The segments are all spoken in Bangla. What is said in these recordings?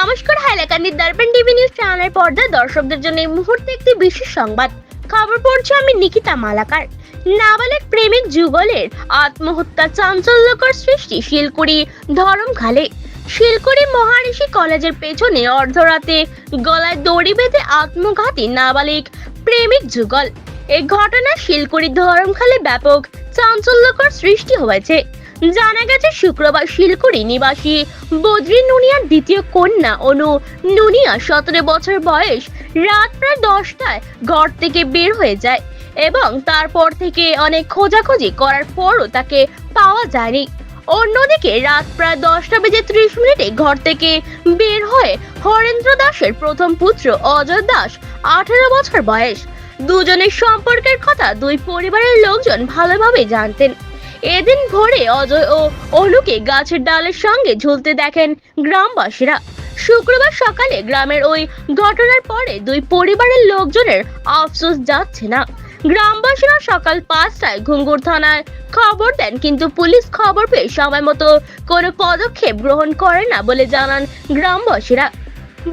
নমস্কার, হাইলাকান্দির দর্পণ টিভি নিউজ চ্যানেলের পর্দায় দর্শকদের জন্য এই মুহূর্তে একটি বিশেষ সংবাদ। খবর পড়ছে আমি নিকিতা মালাকার। নাবালিক প্রেমিক যুগলের আত্মহত্যা চাঞ্চল্যকর সৃষ্টি শিলকুড়ি ধরমখালে। শিলকুড়ি মহারিষি কলেজের পেছনে অর্ধরাতে গলায় দড়ি বেঁধে আত্মঘাতী নাবালিক প্রেমিক যুগল। এই ঘটনা শিলকুড়ি ধরমখালে ব্যাপক চাঞ্চল্যকর সৃষ্টি হয়েছে। জানা গেছে শুক্রবার শিলকুড়ি নিবাসী বদ্রী নুনিয়ার দ্বিতীয় কন্যা অনু নুনিয়া 17 বছর বয়স রাত প্রায় 10টায় ঘর থেকে বের হয়ে যায় এবং তারপর থেকে অনেক খোঁজাখুঁজি করার পরও তাকে পাওয়া যায়নি। অন্যদিকে রাত প্রায় 10:30 ঘর থেকে বের হয়ে হরেন্দ্র দাসের প্রথম পুত্র অজয় দাস 18 বছর বয়স। দুজনের সম্পর্কের কথা দুই পরিবারের লোকজন ভালোভাবে জানতেন। এদিন ভোরে অজয় ও অনুকে গাছের ডালের সঙ্গে ঝুলতে দেখেন গ্রামবাসীরা। শুক্রবার সকালে গ্রামের ওই ঘটনার পরে দুই পরিবারের লোকজনের আফসোস যাচ্ছে না। গ্রামবাসীরা সকাল 5টায় ঘুঙ্গুর থানায় খবর দেন, কিন্তু পুলিশ খবর পেয়ে সময় মতো কোনো পদক্ষেপ গ্রহণ করে না বলে জানান গ্রামবাসীরা।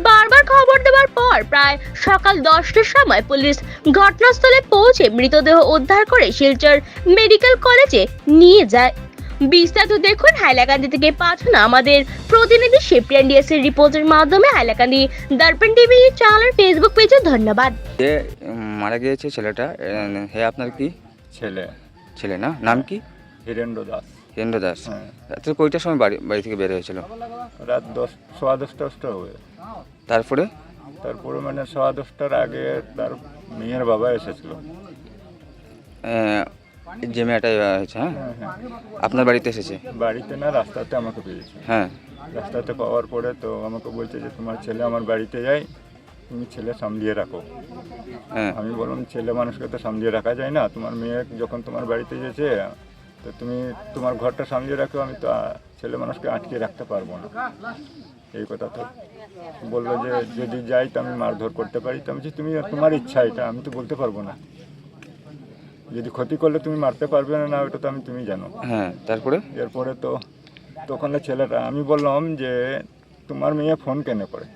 বারবার খবর দেওয়ার পর প্রায় সকাল 10টার সময় পুলিশ ঘটনাস্থলে পৌঁছে মৃতদেহ উদ্ধার করে শিলচর মেডিকেল কলেজে নিয়ে যায়। বিস্তারিত দেখুন হাইলাকান্দি থেকে পাঠানো আমাদের প্রতিনিধি শিপ্রিয়ান ডিএসের রিপোর্টের মাধ্যমে হাইলাকান্দি দর্পণ টিভি চ্যানেলের ফেসবুক পেজে। ধন্যবাদ। মারা গিয়েছে ছেলেটা, হে আপনার কি ছেলে ছেলে না, নাম কি? হিরেন্দ্র দাস। হিরেন্দ্র দাস। হ্যাঁ। তো কয়টার সময় বাড়ি থেকে বের হয়েছিল? রাত 10:15 হবে। তারপরে মানে 10:15টার আগে তার মেয়ের বাবা এসেছিল। যে মেয়েটা হয়েছে, হ্যাঁ, আপনার বাড়িতে এসেছে? বাড়িতে না, রাস্তাতে আমাকে পেয়েছে। হ্যাঁ। রাস্তাতে পাওয়ার পরে তো আমাকে বলছে যে তোমার ছেলে আমার বাড়িতে যাই, তুমি ছেলে সামলিয়ে রাখো। হ্যাঁ। আমি বললাম ছেলে মানুষকে তো সামলিয়ে রাখা যায় না, তোমার মেয়ে যখন তোমার বাড়িতে গেছে তো তুমি তোমার ঘরটা সামলিয়ে রাখো, আমি তো ছেলে মানুষকে আটকে রাখতে পারবো না। এই কথা তো বললো যে যদি যাই তো আমি মারধর করতে পারি। তো আমি তুমি তোমার ইচ্ছা, এটা আমি তো বলতে পারবো না। যদি ক্ষতি করলে তুমি মারতে পারবে না, ওটা তো তুমি জানো। হ্যাঁ। তারপরে এরপরে তো তখন ছেলেটা, আমি বললাম যে তোমার মেয়ে ফোন কেন করে?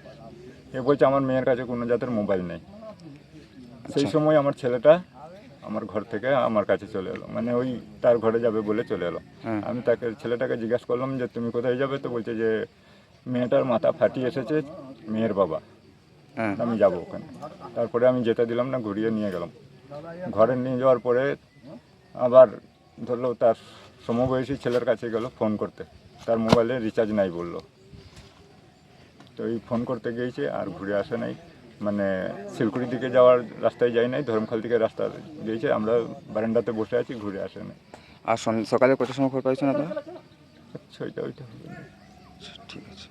এ বলছে আমার মেয়ের কাছে কোনো জাতের মোবাইল নেই। সেই সময় আমার ছেলেটা আমার ঘর থেকে আমার কাছে চলে এলো, মানে ওই তার ঘরে যাবে বলে চলে এলো। আমি ছেলেটাকে জিজ্ঞাসা করলাম যে তুমি কোথায় যাবে? তো বলছে যে মেয়েটার মাথা ফাটিয়ে এসেছে মেয়ের বাবা, আমি যাব ওখানে। তারপরে আমি যেতে দিলাম না, ঘুরিয়ে নিয়ে গেলাম। ঘরে নিয়ে যাওয়ার পরে আবার ধরলো তার সমবয়সী ছেলের কাছে গেল ফোন করতে, তার মোবাইলে রিচার্জ নাই বললো। তো এই ফোন করতে গিয়েছে আর ঘুরে আসে নাই, মানে শিলকুড়ির দিকে যাওয়ার রাস্তায় যাই নাই, ধরমখাল দিকে রাস্তা গিয়েছে। আমরা বারান্দাতে বসে আছি, ঘুরে আসে নাই। আর সকালে কটার সময় খবর পাইছেন আপনারা? 6টা ওইটা হবে। ঠিক আছে।